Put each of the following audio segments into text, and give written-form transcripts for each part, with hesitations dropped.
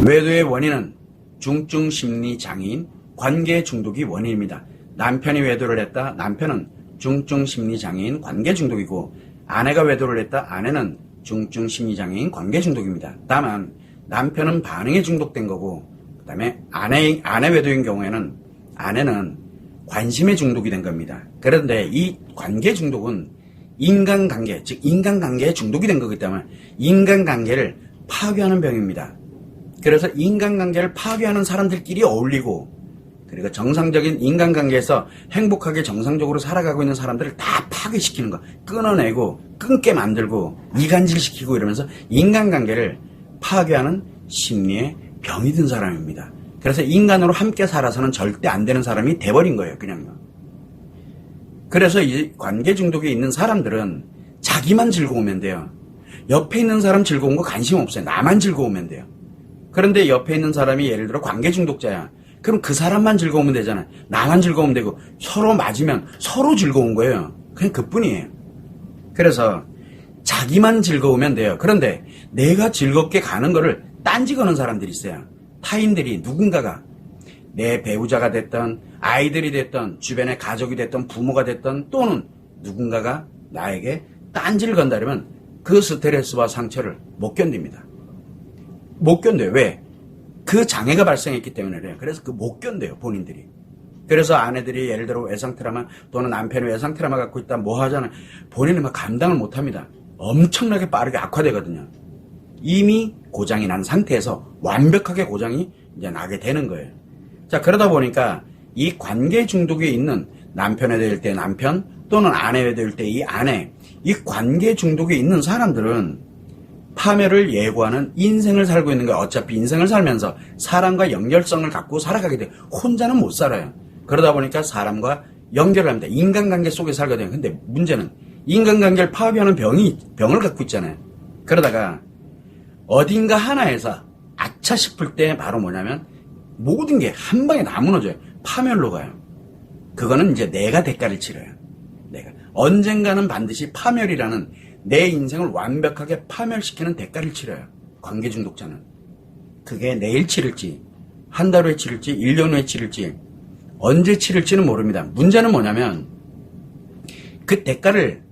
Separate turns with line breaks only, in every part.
외도의 원인은 중증 심리 장애인 관계 중독이 원인입니다. 남편이 외도를 했다. 남편은 중증 심리 장애인 관계 중독이고, 아내가 외도를 했다. 아내는 중증 심리 장애인 관계 중독입니다. 다만 남편은 반응에 중독된 거고, 그 다음에 아내 외도인 경우에는 아내는 관심에 중독이 된 겁니다. 그런데 이 관계 중독은 인간관계, 즉 인간관계에 중독이 된 거기 때문에 인간관계를 파괴하는 병입니다. 그래서 인간관계를 파괴하는 사람들끼리 어울리고, 그리고 정상적인 인간관계에서 행복하게 정상적으로 살아가고 있는 사람들을 다 파괴시키는 거, 끊어내고 끊게 만들고 이간질시키고 이러면서 인간관계를 파괴하는 심리에 병이 든 사람입니다. 그래서 인간으로 함께 살아서는 절대 안 되는 사람이 돼버린 거예요, 그냥요. 그래서 이 관계 중독에 있는 사람들은 자기만 즐거우면 돼요. 옆에 있는 사람 즐거운 거 관심 없어요. 나만 즐거우면 돼요. 그런데 옆에 있는 사람이 예를 들어 관계 중독자야. 그럼 그 사람만 즐거우면 되잖아요. 나만 즐거우면 되고, 서로 맞으면 서로 즐거운 거예요. 그냥 그뿐이에요. 그래서 자기만 즐거우면 돼요. 그런데 내가 즐겁게 가는 거를 딴지 거는 사람들이 있어요. 타인들이, 누군가가 내 배우자가 됐던, 아이들이 됐던, 주변의 가족이 됐던, 부모가 됐던, 또는 누군가가 나에게 딴지를 건다면 그 스트레스와 상처를 못 견딥니다. 못 견뎌요. 왜? 그 장애가 발생했기 때문에 그래요. 그래서 그 못 견뎌요, 본인들이. 그래서 아내들이 예를 들어 외상 트라우마, 또는 남편이 외상 트라우마 갖고 있다 뭐 하잖아요. 본인은 막 감당을 못 합니다. 엄청나게 빠르게 악화되거든요. 이미 고장이 난 상태에서 완벽하게 고장이 이제 나게 되는 거예요. 자, 그러다 보니까 이 관계 중독에 있는 남편에 대할 때 남편, 또는 아내에 대할 때 이 아내, 이 관계 중독에 있는 사람들은 파멸을 예고하는 인생을 살고 있는 거예요. 어차피 인생을 살면서 사람과 연결성을 갖고 살아가게 돼요. 혼자는 못 살아요. 그러다 보니까 사람과 연결을 합니다. 인간관계 속에 살게 돼요. 근데 문제는 인간관계를 파괴하는 병을 갖고 있잖아요. 그러다가 어딘가 하나에서 아차 싶을 때 바로 뭐냐면 모든 게 한 방에 다 무너져요. 파멸로 가요. 그거는 이제 내가 대가를 치러요. 내가 언젠가는 반드시 파멸이라는 내 인생을 완벽하게 파멸시키는 대가를 치러요. 관계 중독자는. 그게 내일 치를지, 한 달 후에 치를지, 1년 후에 치를지, 언제 치를지는 모릅니다. 문제는 뭐냐면 그 대가를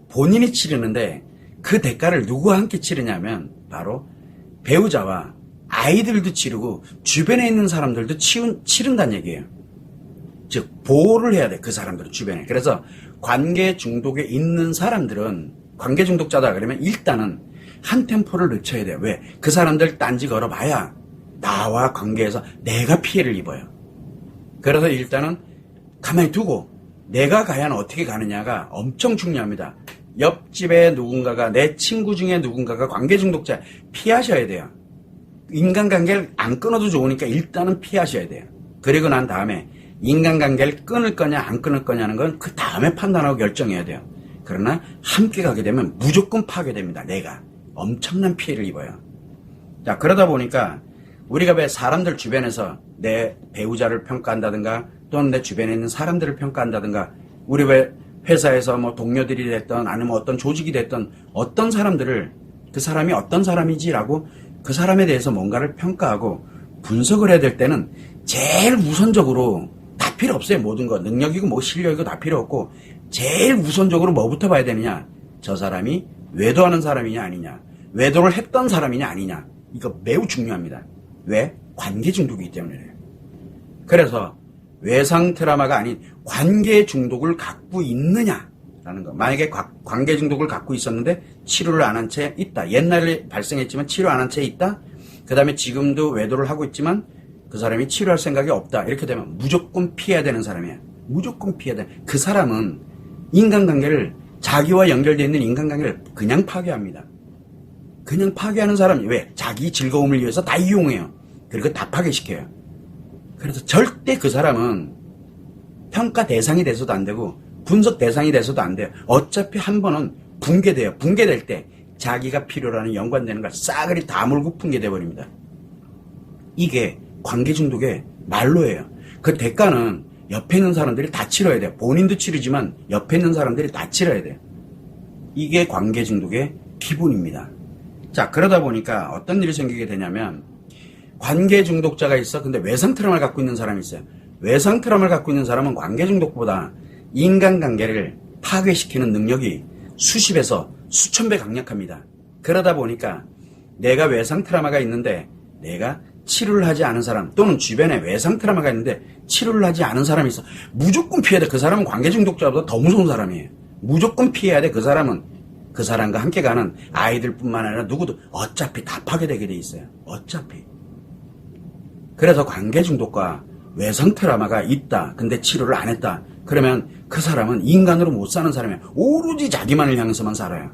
본인이 치르는데, 그 대가를 누구와 함께 치르냐면 바로 배우자와 아이들도 치르고 주변에 있는 사람들도 치른다는 얘기예요. 즉 보호를 해야 돼, 그 사람들 주변에. 그래서 관계 중독에 있는 사람들은, 관계 중독자다 그러면 일단은 한 템포를 늦춰야 돼요. 왜? 그 사람들 딴지 걸어봐야 나와 관계에서 내가 피해를 입어요. 그래서 일단은 가만히 두고 내가 과연 어떻게 가느냐가 엄청 중요합니다. 옆집에 누군가가, 내 친구 중에 누군가가 관계 중독자, 피하셔야 돼요. 인간관계를 안 끊어도 좋으니까 일단은 피하셔야 돼요. 그리고 난 다음에 인간관계를 끊을 거냐 안 끊을 거냐는 건 그 다음에 판단하고 결정해야 돼요. 그러나 함께 가게 되면 무조건 파괴됩니다. 내가 엄청난 피해를 입어요. 자, 그러다 보니까 우리가 왜 사람들 주변에서 내 배우자를 평가한다든가, 또는 내 주변에 있는 사람들을 평가한다든가, 우리 왜 회사에서 뭐 동료들이 됐던, 아니면 어떤 조직이 됐던 어떤 사람들을, 그 사람이 어떤 사람이지라고 그 사람에 대해서 뭔가를 평가하고 분석을 해야 될 때는 제일 우선적으로, 다 필요 없어요. 모든 거 능력이고 뭐 실력이고 다 필요 없고, 제일 우선적으로 뭐부터 봐야 되느냐, 저 사람이 외도하는 사람이냐 아니냐, 외도를 했던 사람이냐 아니냐. 이거 매우 중요합니다. 왜? 관계 중독이기 때문에 그래요. 그래서 외상 트라우마가 아닌 관계 중독을 갖고 있느냐라는 거. 만약에 관계 중독을 갖고 있었는데 치료를 안 한 채 있다, 옛날에 발생했지만 치료 안 한 채 있다, 그 다음에 지금도 외도를 하고 있지만 그 사람이 치료할 생각이 없다, 이렇게 되면 무조건 피해야 되는 사람이에요. 무조건 피해야 돼. 그 사람은 인간관계를, 자기와 연결되어 있는 인간관계를 그냥 파괴합니다. 그냥 파괴하는 사람이, 왜? 자기 즐거움을 위해서 다 이용해요. 그리고 다 파괴시켜요. 그래서 절대 그 사람은 평가 대상이 돼서도 안 되고 분석 대상이 돼서도 안 돼요. 어차피 한 번은 붕괴돼요. 붕괴될 때 자기가 필요로 하는 연관되는 걸 싸그리 다 물고 붕괴돼 버립니다. 이게 관계 중독의 말로예요. 그 대가는 옆에 있는 사람들이 다 치러야 돼요. 본인도 치르지만 옆에 있는 사람들이 다 치러야 돼요. 이게 관계 중독의 기본입니다. 자, 그러다 보니까 어떤 일이 생기게 되냐면, 관계 중독자가 있어. 근데 외상 트라우마를 갖고 있는 사람이 있어요. 외상 트라우마를 갖고 있는 사람은 관계 중독보다 인간관계를 파괴시키는 능력이 수십에서 수천 배 강력합니다. 그러다 보니까 내가 외상 트라우마가 있는데 내가 치료를 하지 않은 사람, 또는 주변에 외상 트라우마가 있는데 치료를 하지 않은 사람이 있어. 무조건 피해야 돼. 그 사람은 관계 중독자보다 더 무서운 사람이에요. 무조건 피해야 돼. 그 사람은 그 사람과 함께 가는 아이들뿐만 아니라 누구도 어차피 다 파괴되게 돼 있어요. 어차피. 그래서 관계 중독과 외상 트라우마가 있다. 근데 치료를 안 했다. 그러면 그 사람은 인간으로 못 사는 사람이에요. 오로지 자기만을 향해서만 살아요.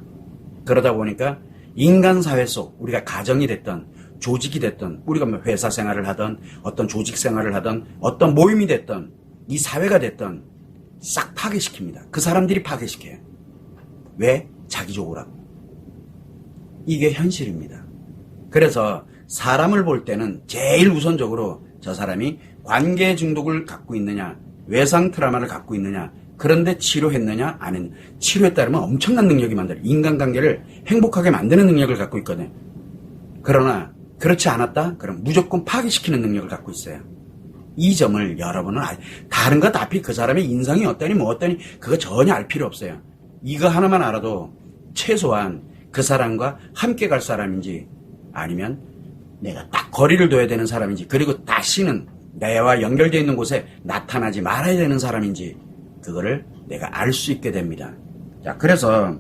그러다 보니까 인간 사회 속, 우리가 가정이 됐던, 조직이 됐던, 우리가 뭐 회사 생활을 하던, 어떤 조직 생활을 하던, 어떤 모임이 됐던, 이 사회가 됐던, 싹 파괴시킵니다. 그 사람들이 파괴시켜요. 왜? 자기 좋으라고. 이게 현실입니다. 그래서 사람을 볼 때는 제일 우선적으로 저 사람이 관계 중독을 갖고 있느냐, 외상 트라우마를 갖고 있느냐, 그런데 치료했느냐, 안 했느냐. 치료했다면 엄청난 능력이 만들어요. 인간관계를 행복하게 만드는 능력을 갖고 있거든요. 그러나 그렇지 않았다? 그럼 무조건 파괴시키는 능력을 갖고 있어요. 이 점을 여러분은 다른 것 앞이 그 사람의 인성이 어떠니 뭐 어떠니 그거 전혀 알 필요 없어요. 이거 하나만 알아도 최소한 그 사람과 함께 갈 사람인지, 아니면 내가 딱 거리를 둬야 되는 사람인지, 그리고 다시는 내와 연결되어 있는 곳에 나타나지 말아야 되는 사람인지, 그거를 내가 알 수 있게 됩니다. 자, 그래서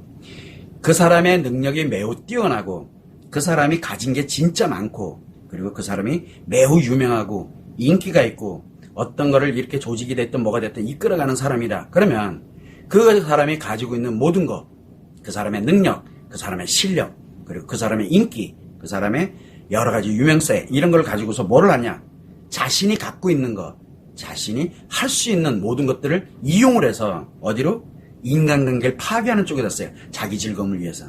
그 사람의 능력이 매우 뛰어나고, 그 사람이 가진 게 진짜 많고, 그리고 그 사람이 매우 유명하고 인기가 있고 어떤 거를 이렇게 조직이 됐든 뭐가 됐든 이끌어가는 사람이다. 그러면 그 사람이 가지고 있는 모든 것, 그 사람의 능력, 그 사람의 실력, 그리고 그 사람의 인기, 그 사람의 여러 가지 유명세, 이런 걸 가지고서 뭐를 하냐? 자신이 갖고 있는 것, 자신이 할 수 있는 모든 것들을 이용을 해서 어디로? 인간관계를 파괴하는 쪽에다 써요. 자기 즐거움을 위해서.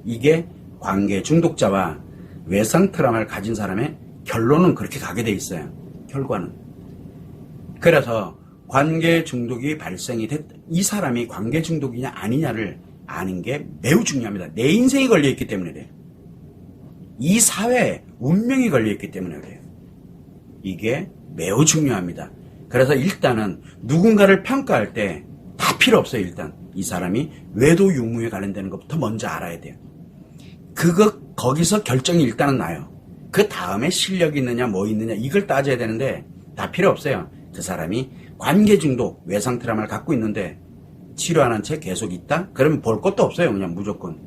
이게 관계 중독자와 외상 트라우마를 가진 사람의 결론은 그렇게 가게 돼 있어요. 결과는. 그래서 관계 중독이 발생이 됐다. 이 사람이 관계 중독이냐 아니냐를 아는 게 매우 중요합니다. 내 인생이 걸려있기 때문에 그래요. 이 사회에 운명이 걸려있기 때문에 그래요. 이게 매우 중요합니다. 그래서 일단은 누군가를 평가할 때 다 필요 없어요. 일단 이 사람이 외도 유무에 관련되는 것부터 먼저 알아야 돼요. 거기서 결정이 일단은 나요. 그 다음에 실력이 있느냐 뭐 있느냐 이걸 따져야 되는데 다 필요 없어요. 그 사람이 관계 중독, 외상 트라우마를 갖고 있는데 치료하는 채 계속 있다? 그러면 볼 것도 없어요. 그냥 무조건.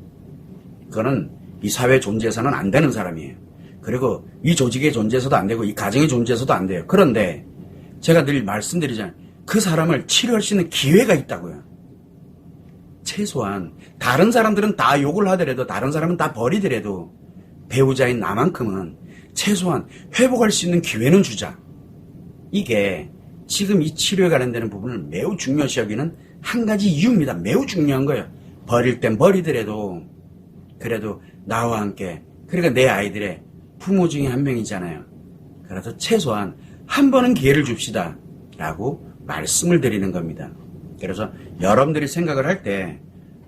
그거는 이 사회에 존재해서는 안 되는 사람이에요. 그리고 이 조직의 존재에서도 안 되고 이 가정의 존재에서도 안 돼요. 그런데 제가 늘 말씀드리잖아요. 그 사람을 치료할 수 있는 기회가 있다고요. 최소한 다른 사람들은 다 욕을 하더라도, 다른 사람은 다 버리더라도 배우자인 나만큼은 최소한 회복할 수 있는 기회는 주자. 이게 지금 이 치료에 관련되는 부분을 매우 중요시 여기는 한 가지 이유입니다. 매우 중요한 거예요. 버릴 땐 버리더라도 그래도 나와 함께, 그러니까 내 아이들의 부모 중에 한 명이잖아요. 그래서 최소한 한 번은 기회를 줍시다 라고 말씀을 드리는 겁니다. 그래서 여러분들이 생각을 할 때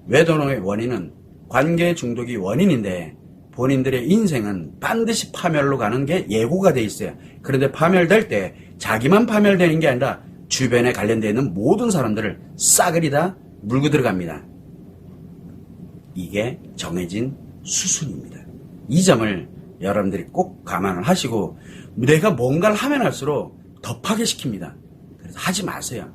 외도의 원인은 관계 중독이 원인인데 본인들의 인생은 반드시 파멸로 가는 게 예고가 돼 있어요. 그런데 파멸될 때 자기만 파멸되는 게 아니라 주변에 관련되어 있는 모든 사람들을 싸그리 다 물고 들어갑니다. 이게 정해진 수순입니다. 이 점을 여러분들이 꼭 감안을 하시고, 내가 뭔가를 하면 할수록 더 파괴시킵니다. 그래서 하지 마세요.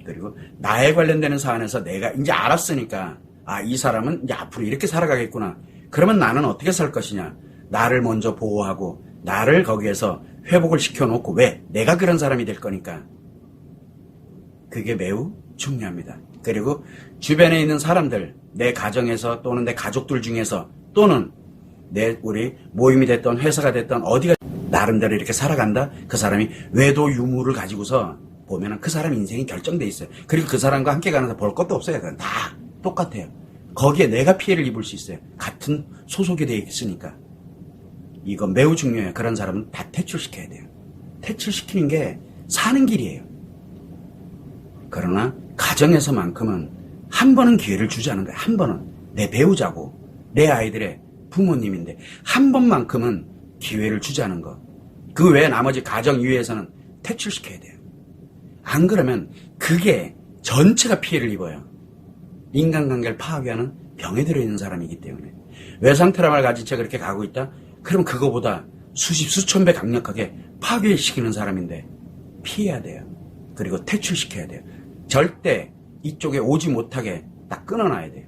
그리고 나에 관련되는 사안에서 내가 이제 알았으니까, 이 사람은 이제 앞으로 이렇게 살아가겠구나. 그러면 나는 어떻게 살 것이냐. 나를 먼저 보호하고 나를 거기에서 회복을 시켜놓고, 왜? 내가 그런 사람이 될 거니까. 그게 매우 중요합니다. 그리고 주변에 있는 사람들, 내 가정에서 또는 내 가족들 중에서 또는 우리 모임이 됐던 회사가 됐던 어디가 나름대로 이렇게 살아간다? 그 사람이 외도 유무를 가지고서 보면은 그 사람 인생이 결정돼 있어요. 그리고 그 사람과 함께 가면서 볼 것도 없어요. 그건 다 똑같아요. 거기에 내가 피해를 입을 수 있어요. 같은 소속이 되어 있으니까. 이거 매우 중요해요. 그런 사람은 다 퇴출시켜야 돼요. 퇴출시키는 게 사는 길이에요. 그러나 가정에서만큼은 한 번은 기회를 주자는 거예요. 한 번은. 내 배우자고 내 아이들의 부모님인데 한 번만큼은 기회를 주자는 거. 그 외에 나머지 가정 이외에서는 퇴출시켜야 돼요. 안 그러면 그게 전체가 피해를 입어요. 인간관계를 파괴하는 병에 들어있는 사람이기 때문에. 외상 트라우마를 가진 채 그렇게 가고 있다? 그럼 그거보다 수십, 수천 배 강력하게 파괴시키는 사람인데 피해야 돼요. 그리고 퇴출시켜야 돼요. 절대 이쪽에 오지 못하게 딱 끊어놔야 돼요.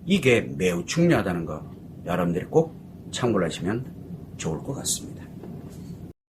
이게 매우 중요하다는 거 여러분들이 꼭 참고를 하시면 좋을 것 같습니다.